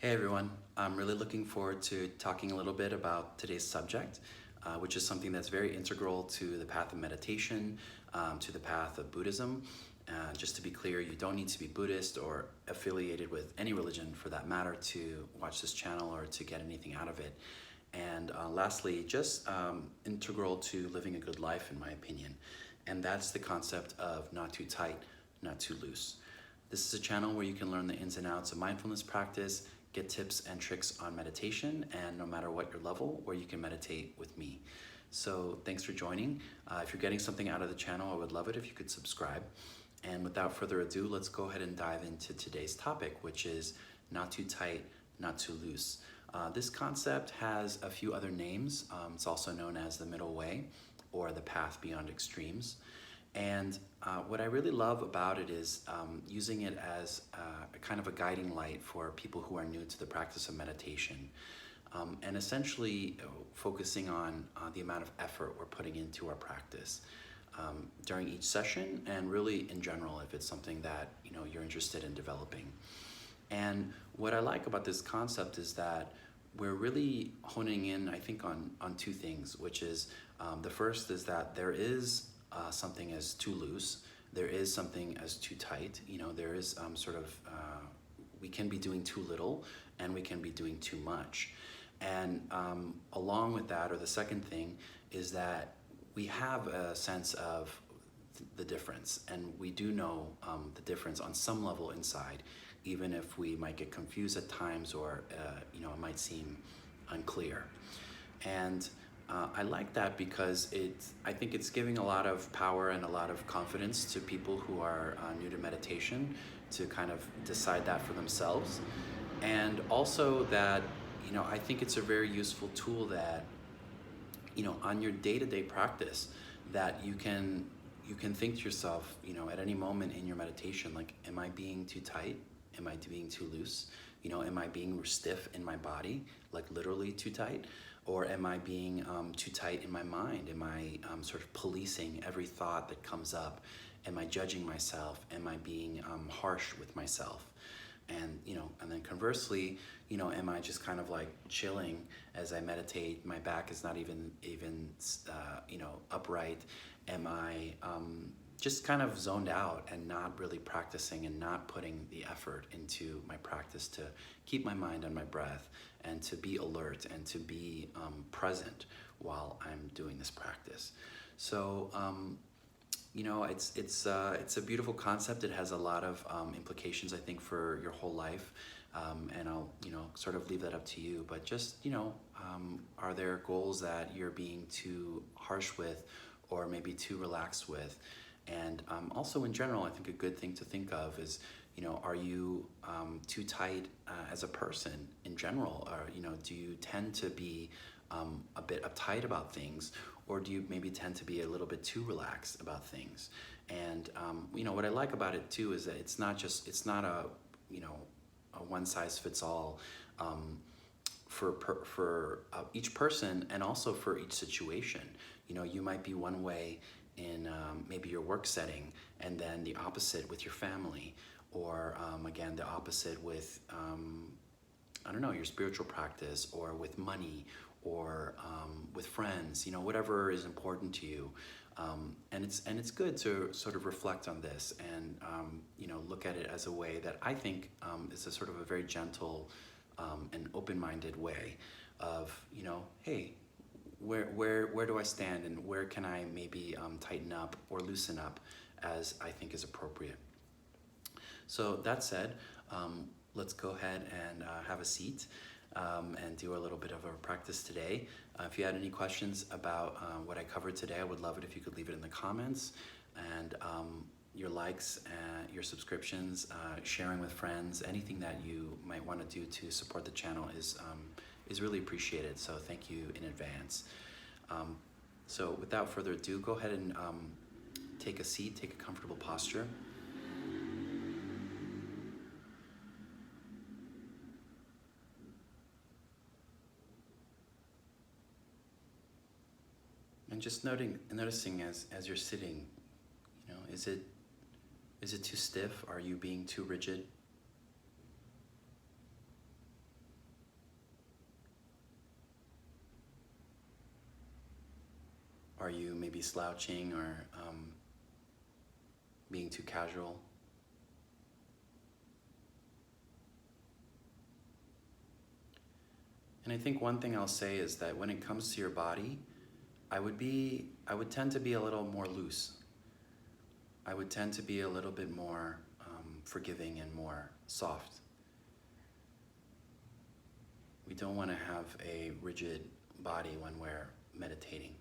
Hey everyone, I'm really looking forward to talking a little bit about today's subject, which is something that's very integral to the path of meditation, to the path of Buddhism. Just to be clear, you don't need to be Buddhist or affiliated with any religion for that matter to watch this channel or to get anything out of it. And lastly, just integral to living a good life in my opinion. And that's the concept of not too tight, not too loose. This is a channel where you can learn the ins and outs of mindfulness practice, get tips and tricks on meditation, and no matter what your level, where you can meditate with me. So thanks for joining. If you're getting something out of the channel, I would love it if you could subscribe. And without further ado, let's go ahead and dive into today's topic, which is not too tight, not too loose. This concept has a few other names. It's also known as the middle way or the path beyond extremes. And what I really love about it is using it as a kind of a guiding light for people who are new to the practice of meditation. And essentially focusing on the amount of effort we're putting into our practice during each session, and really in general if it's something that you're interested in developing. And what I like about this concept is that we're really honing in, I think, on two things, which is the first is that there is something as too loose, there is something as too tight. There is we can be doing too little and we can be doing too much. And along with that, or the second thing, is that we have a sense of the difference, and we do know the difference on some level inside, even if we might get confused at times or it might seem unclear. And I like that because I think it's giving a lot of power and a lot of confidence to people who are new to meditation to kind of decide that for themselves. And also that, I think it's a very useful tool that, on your day-to-day practice, that you can think to yourself, at any moment in your meditation, like, am I being too tight? Am I being too loose? Am I being stiff in my body, like literally too tight? Or am I being too tight in my mind? Am I sort of policing every thought that comes up? Am I judging myself? Am I being harsh with myself? And and then conversely, am I just kind of like chilling as I meditate? My back is not even upright. Am I just kind of zoned out and not really practicing and not putting the effort into my practice to keep my mind on my breath and to be alert and to be present while I'm doing this practice? So it's a beautiful concept. It has a lot of implications, I think, for your whole life, and I'll sort of leave that up to you. But just are there goals that you're being too harsh with, or maybe too relaxed with? And also in general, I think a good thing to think of is, are you too tight as a person in general? Or do you tend to be a bit uptight about things, or do you maybe tend to be a little bit too relaxed about things? And what I like about it too is that it's not a one size fits all for each person, and also for each situation. You might be one way in maybe your work setting, and then the opposite with your family, or again the opposite with your spiritual practice, or with money, or with friends, whatever is important to you. And it's good to sort of reflect on this and look at it as a way that I think is a sort of a very gentle and open-minded way of hey, where do I stand, and where can I maybe tighten up or loosen up as I think is appropriate. So that said, let's go ahead and have a seat and do a little bit of a practice today. If you had any questions about what I covered today, I would love it if you could leave it in the comments. And your likes, your subscriptions, sharing with friends, anything that you might want to do to support the channel is really appreciated. So thank you in advance. So without further ado, go ahead and take a seat, take a comfortable posture. And just noticing as you're sitting, is it too stiff? Are you being too rigid? Are you maybe slouching or being too casual? And I think one thing I'll say is that when it comes to your body, I would tend to be a little more loose. I would tend to be a little bit more forgiving and more soft. We don't want to have a rigid body when we're meditating.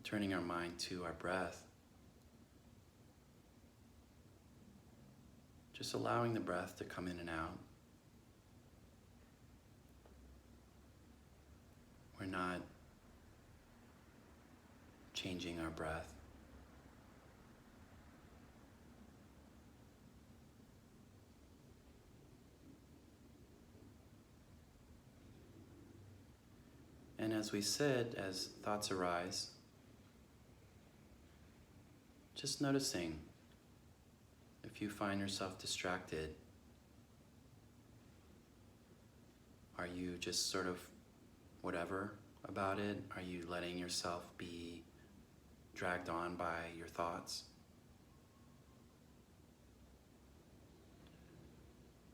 Turning our mind to our breath. Just allowing the breath to come in and out. We're not changing our breath. And as we sit, as thoughts arise, just noticing if you find yourself distracted, are you just sort of whatever about it? Are you letting yourself be dragged on by your thoughts?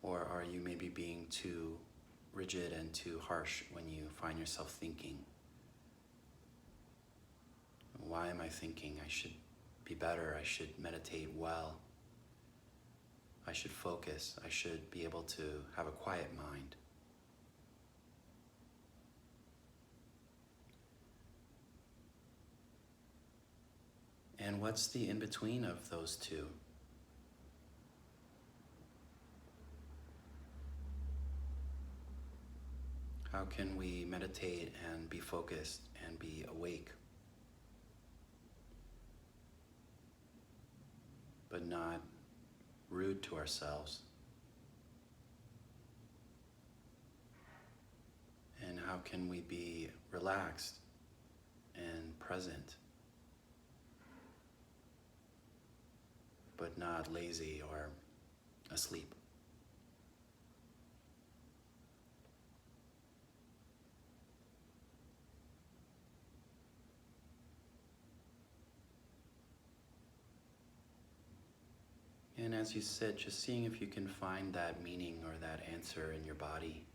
Or are you maybe being too rigid and too harsh when you find yourself thinking? Why am I thinking? I should be better. I should meditate well. I should focus. I should be able to have a quiet mind. And what's the in-between of those two? How can we meditate and be focused and be awake, but not rude to ourselves? And how can we be relaxed and present, but not lazy or asleep? And as you sit, just seeing if you can find that meaning or that answer in your body.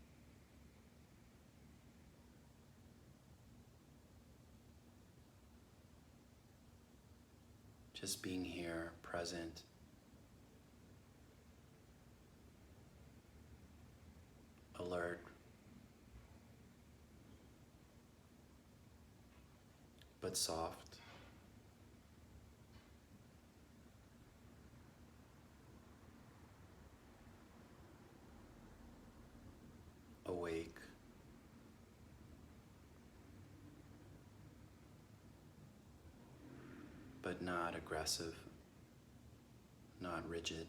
Just being here, present. Alert. But soft. Awake. But not aggressive, not rigid.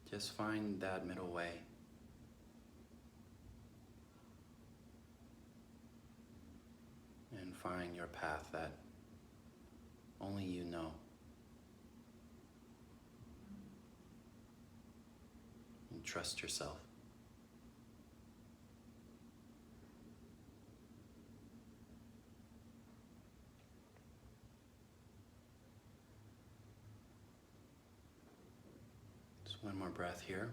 Just find that middle way. And find your path that only you know. And trust yourself. Just one more breath here.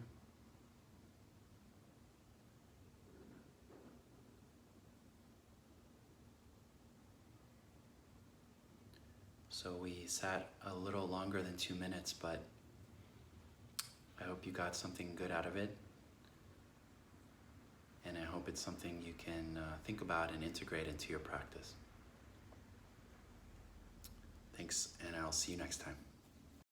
So we sat a little longer than 2 minutes, but I hope you got something good out of it. And I hope it's something you can think about and integrate into your practice. Thanks, and I'll see you next time.